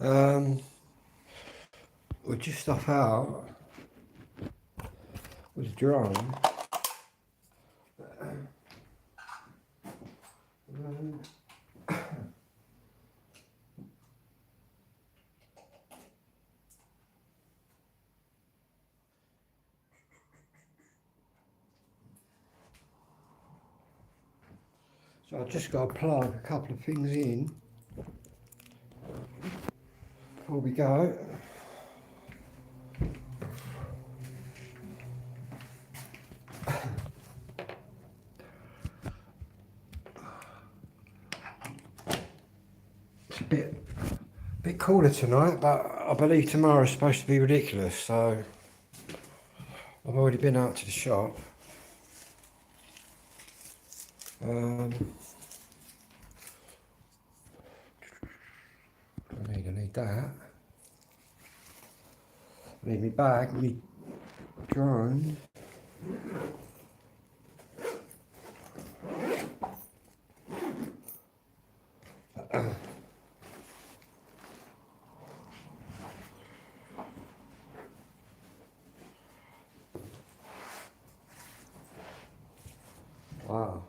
We just off out with a drone. So I've just got to plug a couple of things in before we go. It's a bit cooler tonight, but I believe tomorrow's supposed to be ridiculous, so I've already been out to the shop. I need that. I need my bag, my drone. Wow.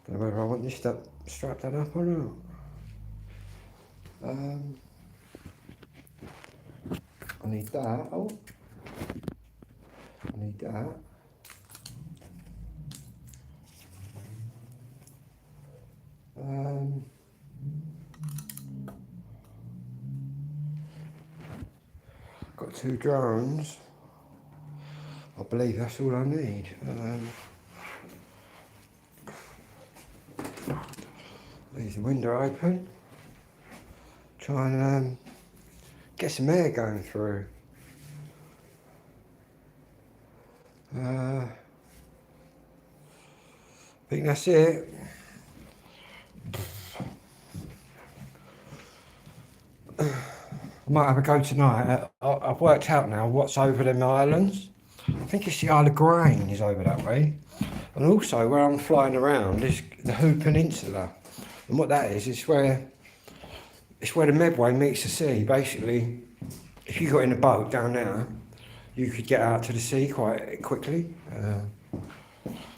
Don't know whether I want this to strap that up or not. I need that. Oh, I need that. Got 2 drones. I believe that's all I need. Leave the window open. Try and get some air going through. I think that's it. I might have a go tonight. I've worked out now what's over them islands. I think it's the Isle of Grain is over that way. And also where I'm flying around is the Hoo Peninsula. And what that is where the Medway meets the sea. Basically, if you got in a boat down there, you could get out to the sea quite quickly.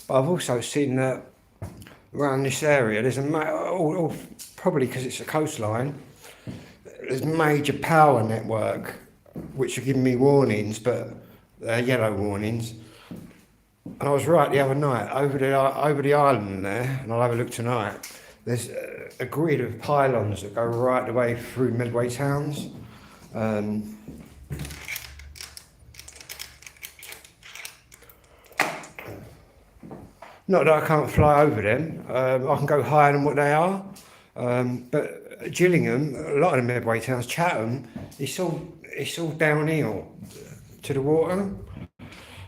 But I've also seen that around this area, there's probably because it's a coastline, there's major power network which are giving me warnings, but they're yellow warnings. And I was right the other night over the island there, and I'll have a look tonight. There's a grid of pylons that go right the way through Medway towns. Not that I can't fly over them. I can go higher than what they are. But Gillingham, a lot of the Medway towns, Chatham, it's all downhill to the water.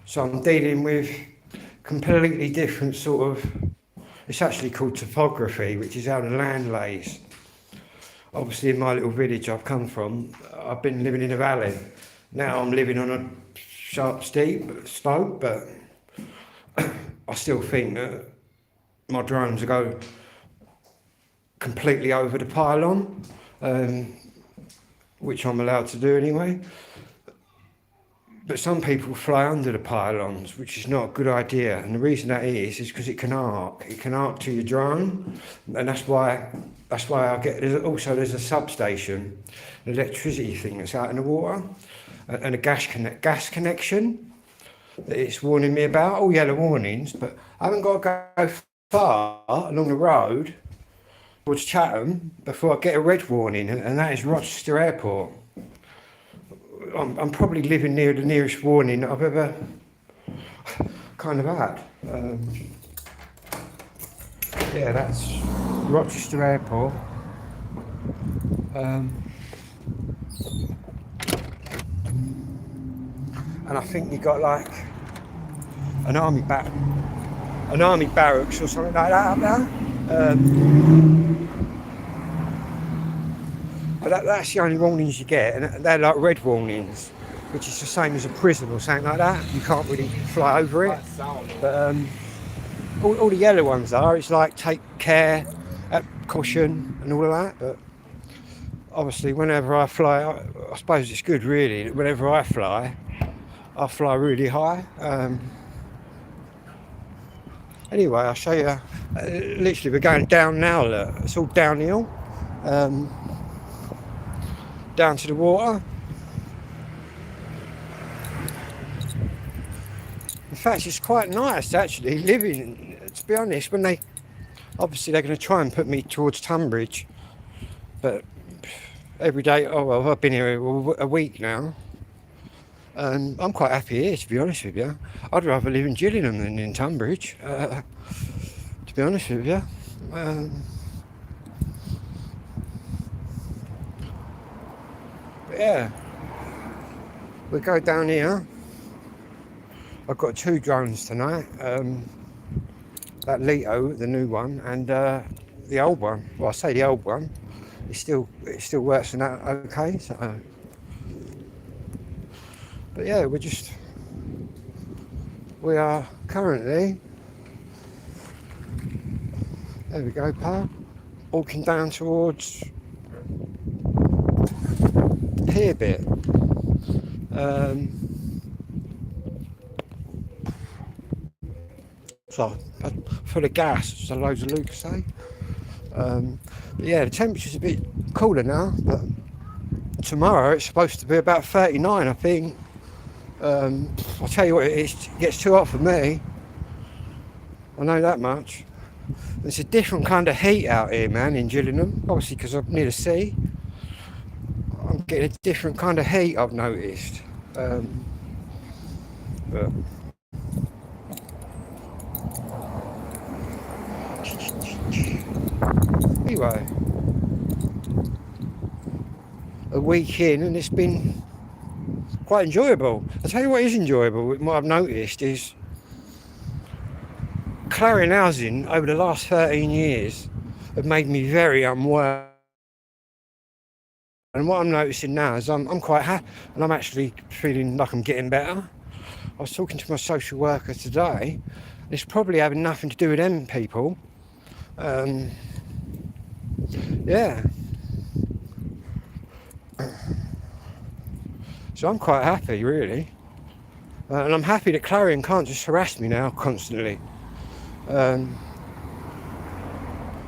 So I'm dealing with completely different sort of, it's actually called topography, which is how the land lays. Obviously in my little village I've come from, I've been living in a valley. Now I'm living on a sharp steep slope, but I still think that my drones will go completely over the pylon, which I'm allowed to do anyway. But some people fly under the pylons, which is not a good idea. And the reason that is because it can arc. It can arc to your drone, and that's why I get. There's a substation, an electricity thing that's out in the water, and a gas connection that it's warning me about. All yellow warnings, but I haven't got to go far along the road towards Chatham before I get a red warning, and that is Rochester Airport. I'm probably living near the nearest warning that I've ever kind of had. Yeah, that's Rochester Airport. And I think you got like an army barracks or something like that up there. But that's the only warnings you get, and they're like red warnings, which is the same as a prison or something like that. You can't really fly over it. But all the yellow ones are. It's like take care, caution, and all of that. But obviously, whenever I fly, I suppose it's good really. Whenever I fly really high. Anyway, I'll show you. Literally, we're going down now. Look, it's all downhill, down to the water. In fact, it's quite nice actually living. To be honest, when they're going to try and put me towards Tunbridge, but every day. Oh well, I've been here a week now, and I'm quite happy here. To be honest with you, I'd rather live in Gillingham than in Tunbridge. To be honest with you. Yeah, we go down here. I've got 2 drones tonight. That lito, the new one, and the old one. Well, I say the old one. It still works and that okay. So, but yeah, we are currently. There we go, pal. Walking down towards the pier bit. So full of gas, so loads of Lucas say. Yeah, the temperature's a bit cooler now, but tomorrow it's supposed to be about 39, I think. I'll tell you what, it gets too hot for me. I know that much. It's a different kind of heat out here, man, in Gillingham. Obviously, because I'm near the sea. I'm getting a different kind of heat, I've noticed. But anyway, a week in, and it's been quite enjoyable. I'll tell you what is enjoyable, what I've noticed is Clarion housing over the last 13 years have made me very unwell. And what I'm noticing now is I'm quite happy, and I'm actually feeling like I'm getting better. I was talking to my social worker today, and it's probably having nothing to do with them people. Yeah. So I'm quite happy, really. And I'm happy that Clarion can't just harass me now constantly.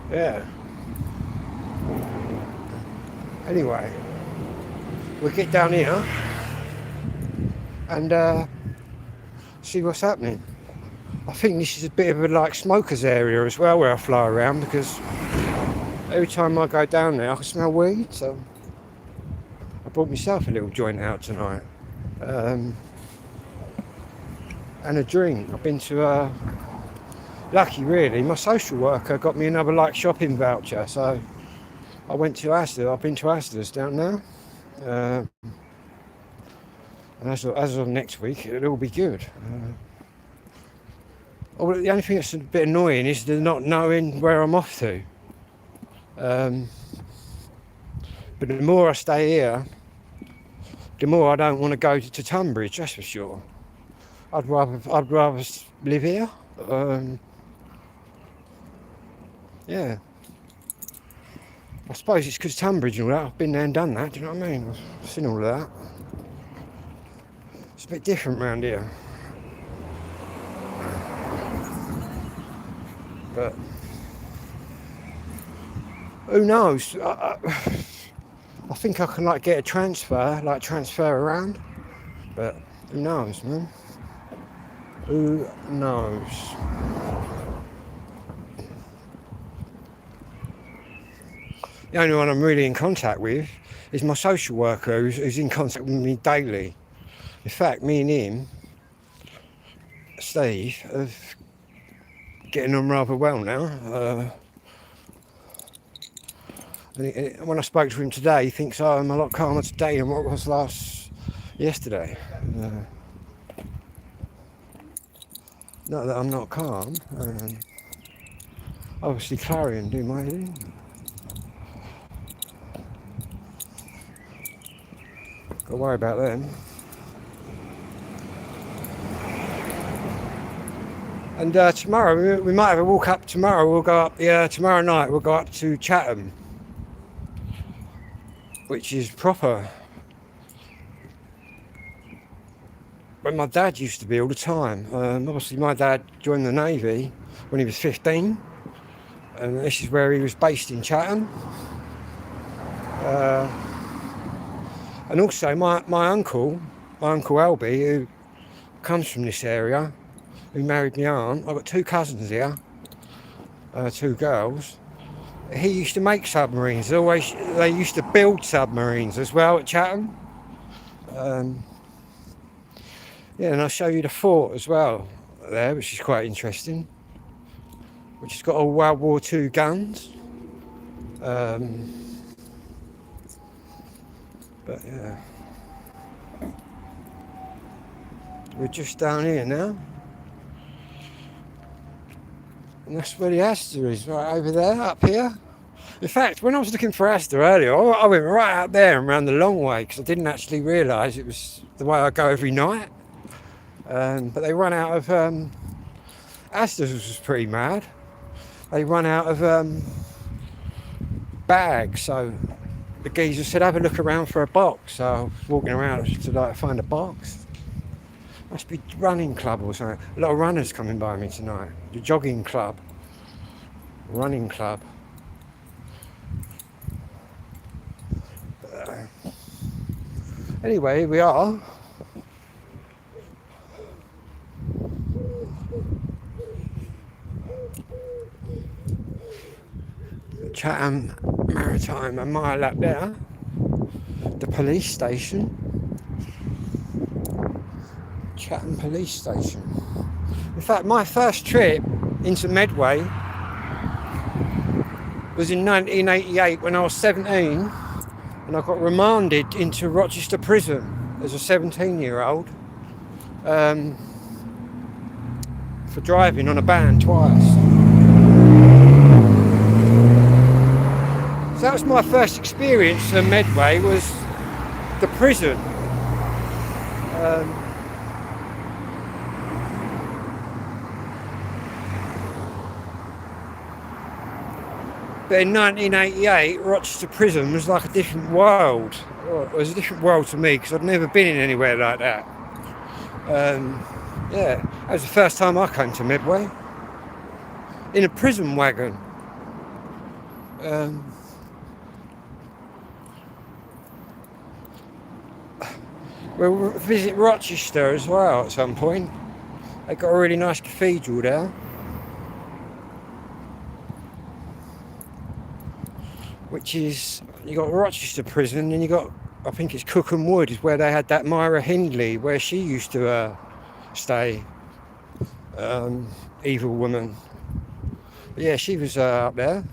Yeah. Anyway, we'll get down here and see what's happening. I think this is a bit of a like smokers area as well where I fly around, because every time I go down there I can smell weed, so I bought myself a little joint out tonight. And a drink. I've been to lucky really, my social worker got me another like shopping voucher, so I went to Asda. I've been to Asda's down now. And as of next week, it'll all be good. The only thing that's a bit annoying is the not knowing where I'm off to. But the more I stay here, the more I don't want to go to Tunbridge, that's for sure. I'd rather live here. Yeah. I suppose it's because Tunbridge and all that. I've been there and done that, do you know what I mean? I've seen all of that. It's a bit different around here. But who knows? I think I can like get a transfer around. But who knows, man? Who knows? The only one I'm really in contact with is my social worker, who's in contact with me daily. In fact, me and him, Steve, are getting on rather well now. And when I spoke to him today, he thinks I'm a lot calmer today than what I was yesterday. Not that I'm not calm. Obviously, Clarion do my thing. Don't worry about them. And tomorrow, we might have a walk up tomorrow. We'll go up, tomorrow night we'll go up to Chatham, which is proper. Where my dad used to be all the time. Obviously my dad joined the Navy when he was 15. And this is where he was based in Chatham. And also my uncle Albie, who comes from this area, who married my aunt. I've got two cousins here, two girls. He used to make submarines. They used to build submarines as well at Chatham. Yeah, and I'll show you the fort as well there, which is quite interesting. Which has got all World War II guns. But yeah, we're just down here now. And that's where the Astor is, right over there, up here. In fact, when I was looking for Astor earlier, I went right out there and round the long way because I didn't actually realise it was the way I go every night. But they run out of Astor's was pretty mad. They run out of bags, so the geezer said have a look around for a box. So I was walking around to find a box. Must be running club or something. A lot of runners coming by me tonight. The jogging club, running club. Anyway, here we are. Chatham Maritime, a mile up there. The police station. Chatham Police Station. In fact, my first trip into Medway was in 1988 when I was 17, and I got remanded into Rochester Prison as a 17-year-old for driving on a ban twice. So that was my first experience at Medway, was the prison. But in 1988, Rochester Prison was like a different world. Well, it was a different world to me because I'd never been in anywhere like that. Yeah, that was the first time I came to Medway. In a prison wagon. We'll visit Rochester as well at some point. They've got a really nice cathedral there. Which is, you got Rochester Prison, and you got, I think it's Cookham Wood, is where they had that Myra Hindley, where she used to stay. Evil woman. But yeah, she was up there.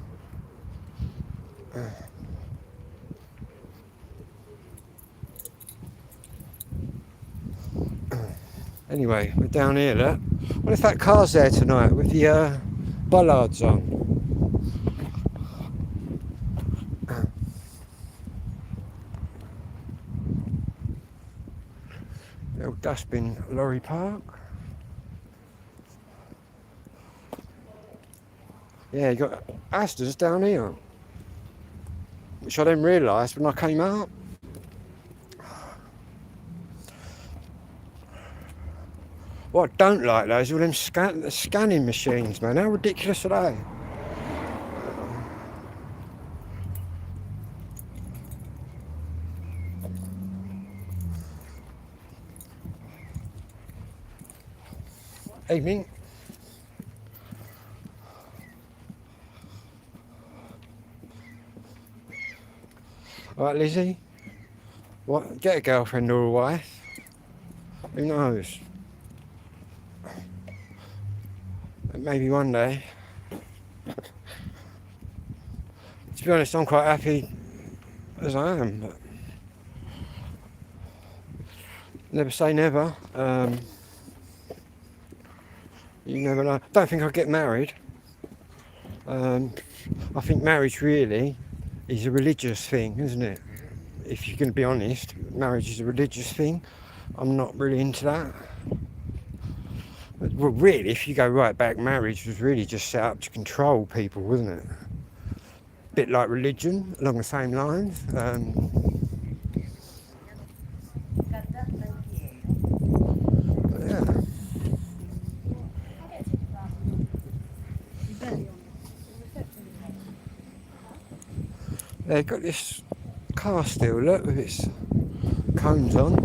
Anyway, we're down here, look. What if that car's there tonight with the bollards on? Little dustbin lorry park. Yeah, you got Astor's down here, which I didn't realise when I came out. What I don't like though is all them scanning machines, man. How ridiculous are they? Evening. Alright, Lizzie. What? Get a girlfriend or a wife? Who knows? Maybe one day. To be honest, I'm quite happy as I am. But never say never. You never know. Don't think I'll get married. I think marriage really is a religious thing, isn't it? If you're going to be honest, marriage is a religious thing. I'm not really into that. Well, really, if you go right back, marriage was really just set up to control people, wasn't it? Bit like religion, along the same lines. Yeah. They've got this car still, look, with its cones on.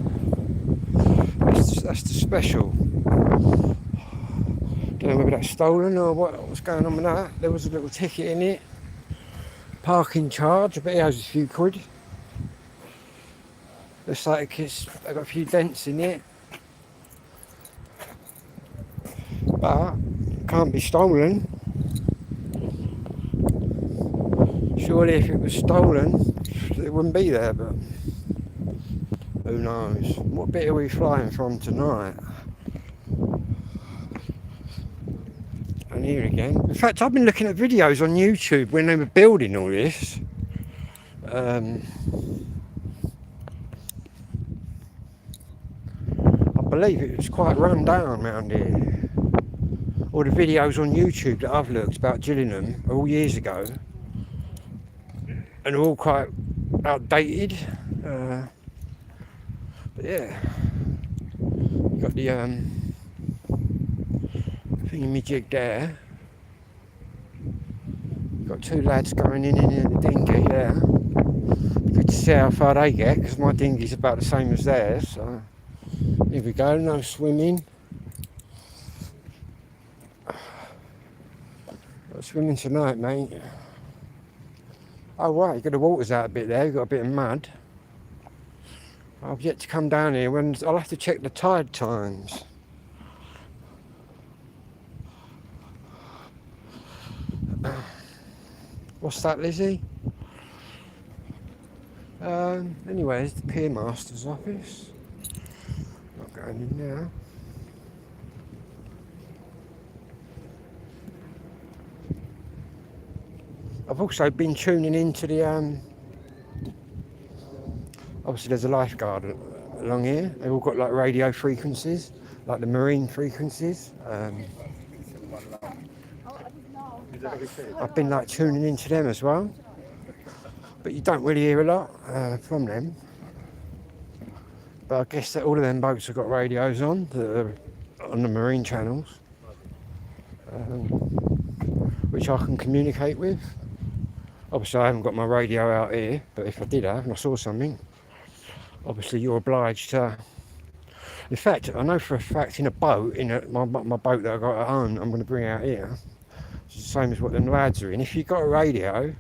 That's the special. Don't know whether that's stolen or what's going on with that. There was a little ticket in it. Parking charge, I bet he owes a few quid. Looks like they've got a few dents in it. But can't be stolen. Surely if it was stolen, it wouldn't be there, but who knows? What bit are we flying from tonight? And here again. In fact, I've been looking at videos on YouTube when they were building all this. I believe it was quite run down around here. All the videos on YouTube that I've looked about Gillingham all years ago, and they're all quite outdated. But yeah, you've got the thingy-majig there. You've got two lads going in the dinghy there. Good to see how far they get, because my dinghy's about the same as theirs. So here we go, no swimming. Not swimming tonight, mate. Oh right, you've got the water's out a bit there, you've got a bit of mud. I've yet to come down here. I'll have to check the tide times. What's that, Lizzie? Anyway, it's the Pier Master's office. Not going in now. I've also been tuning into the obviously there's a lifeguard along here. They've all got like radio frequencies, like the marine frequencies. I've been like tuning into them as well, but you don't really hear a lot from them. But I guess that all of them boats have got radios on the marine channels, which I can communicate with. Obviously I haven't got my radio out here, but if I did have and I saw something, obviously you're obliged to. In fact, I know for a fact in a boat, my boat that I got at home, I'm going to bring out here, it's the same as what them lads are in. If you've got a radio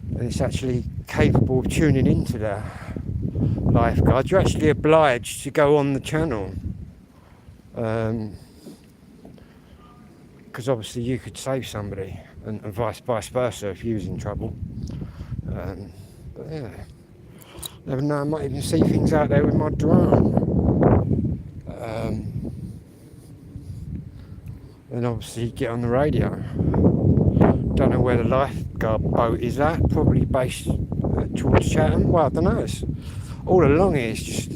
and it's actually capable of tuning into the lifeguard, you're actually obliged to go on the channel. Because obviously you could save somebody, and vice versa if you was in trouble. But yeah, never know, I might even see things out there with my drone. And obviously get on the radio. Don't know where the lifeguard boat is at, probably based towards Chatham. Well, I don't know, it's all along here, it's just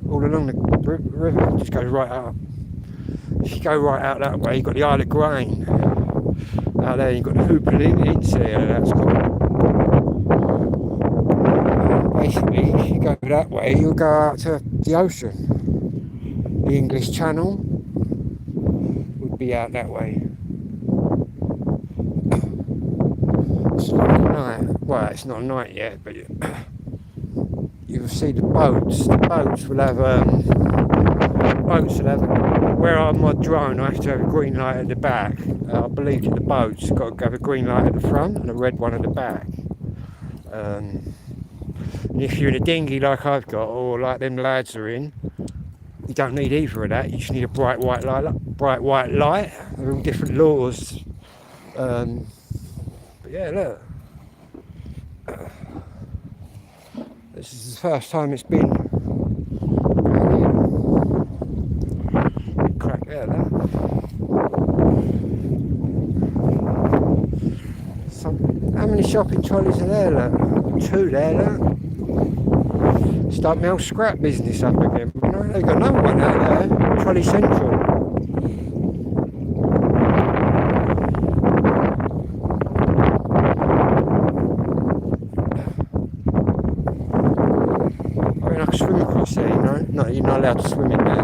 all along the river, it just goes right up. If you go right out that way, you've got the Isle of Grain. Out there, you've got the Hoopelin, that's called. Basically, if you go that way, you'll go out to the ocean. The English Channel would be out that way. It's like a night. Well, it's not a night yet, but you'll see the boats. The boats will have where I'm my drone, I have to have a green light at the back. I believe that the boats have got to have a green light at the front and a red one at the back. And if you're in a dinghy like I've got, or like them lads are in, you don't need either of that. You just need a bright white light. They're all different laws. But yeah, look. This is the first time it's been. Crack there, look. How many shopping trolleys are there, look? 2 there, look. Start my old scrap business up again. You know, they've got another one out there, Trolley Central. No, you're not allowed to swim in there.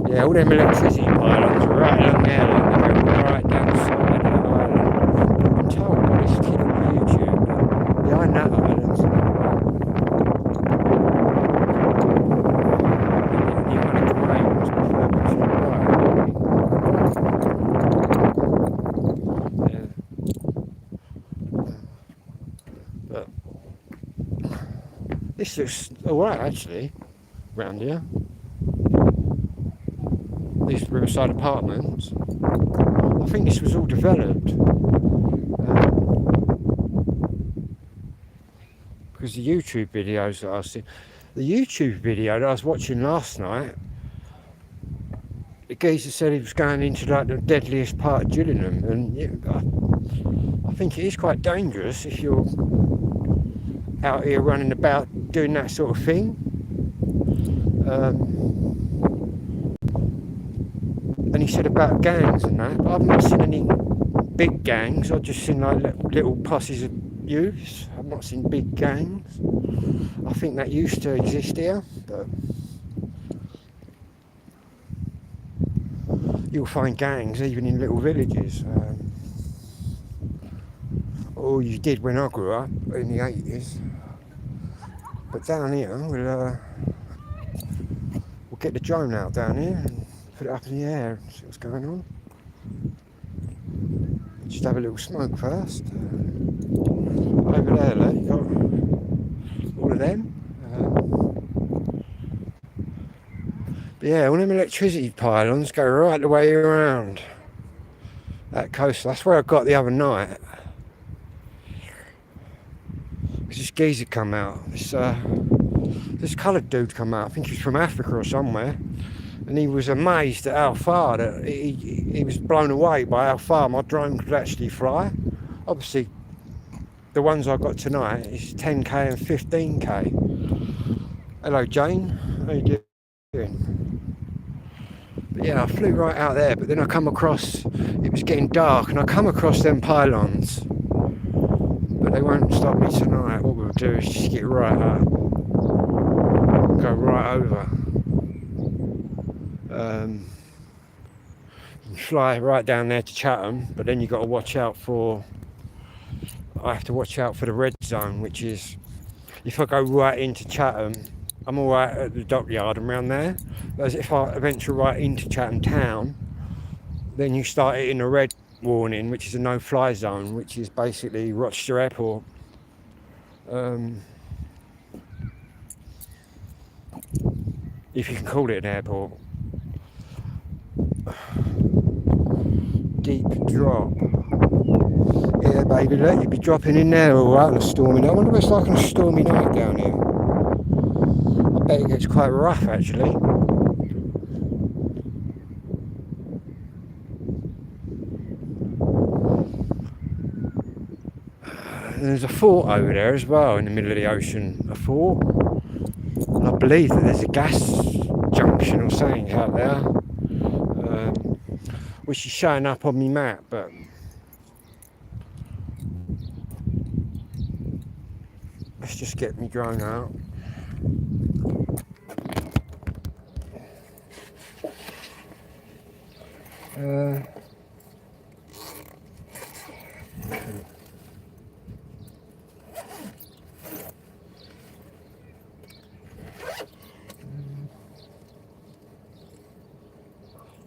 Yeah, all them electricity pylons are right along there, like they're going right down the side of the island. I've been told by this kid on YouTube that behind that island's the Isle of Grain was before which right. Yeah. But this looks alright actually, round here. These riverside apartments. I think this was all developed because the YouTube videos that I see, the YouTube video that I was watching last night, the geezer said he was going into like the deadliest part of Gillingham, and yeah, I think it is quite dangerous if you're out here running about doing that sort of thing. And he said about gangs and that, but I've not seen any big gangs. I've just seen like little posses of youths. I've not seen big gangs. I think that used to exist here, but you'll find gangs even in little villages. Or you did when I grew up in the 80s. But down here, we'll get the drone out down here and put it up in the air and see what's going on. Just have a little smoke first. Over there, look, you got all of them. But yeah, all them electricity pylons go right the way around that coast. That's where I got the other night. This geezer come out. This coloured dude come out. I think he's from Africa or somewhere. And he was amazed at how far that he was blown away by how far my drone could actually fly. Obviously, the ones I got tonight is 10k and 15k. Hello, Jane. How you doing? But yeah, I flew right out there, but then I come across, it was getting dark, and I come across them pylons. But they won't stop me tonight. What we'll do is just get right up, go right over. You fly right down there to Chatham, but then you've got to watch out for, I have to watch out for the red zone, which is, if I go right into Chatham, I'm alright at the dockyard and around there. Whereas if I venture right into Chatham town, then you start hitting a red warning, which is a no-fly zone, which is basically Rochester Airport. If you can call it an airport. Deep drop. Yeah, baby, look, you'd be dropping in there all right on a stormy night. I wonder what it's like on a stormy night down here. I bet it gets quite rough, actually. And there's a fort over there as well in the middle of the ocean. A fort. And I believe that there's a gas junction or something out there. Which is showing up on my map, but let's just get me drone out.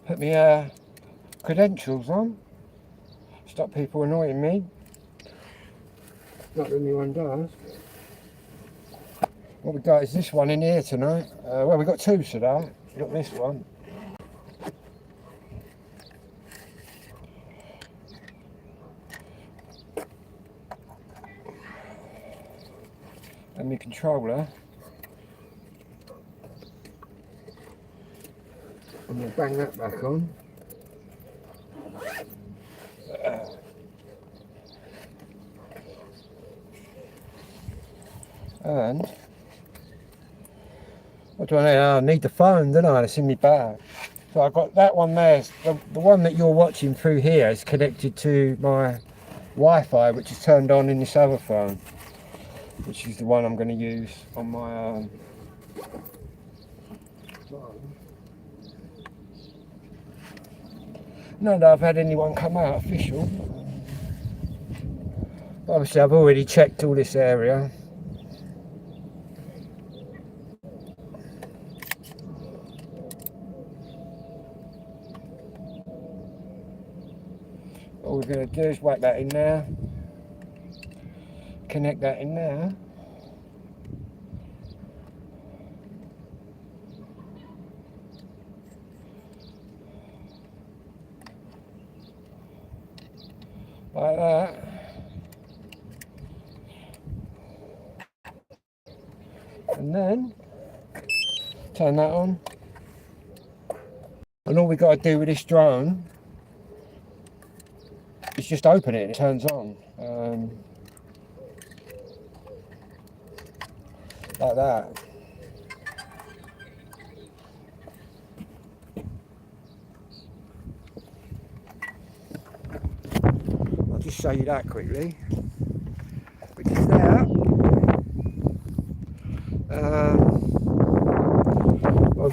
Put me credentials on. Stop people annoying me. Not that anyone does. What we got is this one in here tonight. Well, we got two today. We got this one. And my controller. And we'll bang that back on. And what do I need? I need the phone, don't I? It's in my bag. So I've got that one there. The one that you're watching through here is connected to my Wi-Fi, which is turned on in this other phone, which is the one I'm going to use on my Not that I've had anyone come out official. Obviously I've already checked all this area. All we're going to do is whack that in there, connect that in there. Like that. And then turn that on. And all we got to do with this drone is just open it and it turns on. Like that. I'll just show you that quickly. We do that.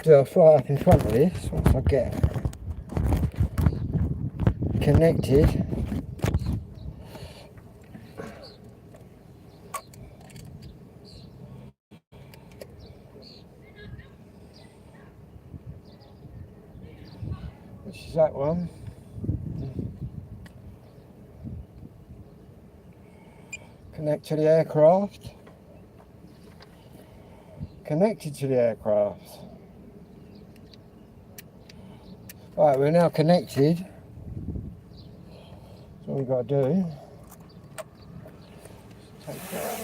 I'll fly up in front of this once I get connected. Which is that one. Connect to the aircraft. Connected to the aircraft. Right, we're now connected. That's all we've got to do. Take off.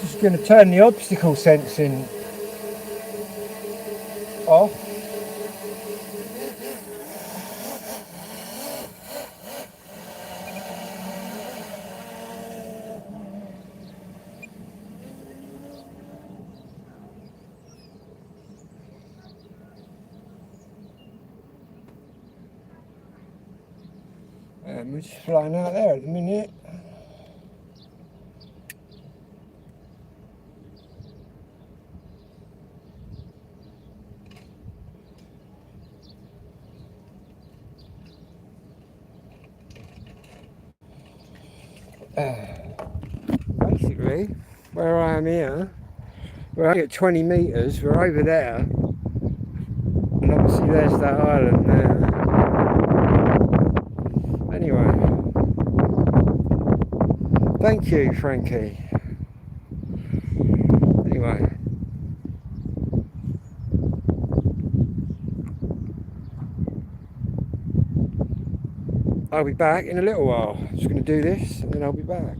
Just going to turn the obstacle sensing off. And we're just flying out there at the minute. Basically, where I am here, we're only at 20 metres, we're over there, and obviously there's that island there. Anyway, thank you, Frankie. Anyway, I'll be back in a little while. I'm just going to do this and then I'll be back.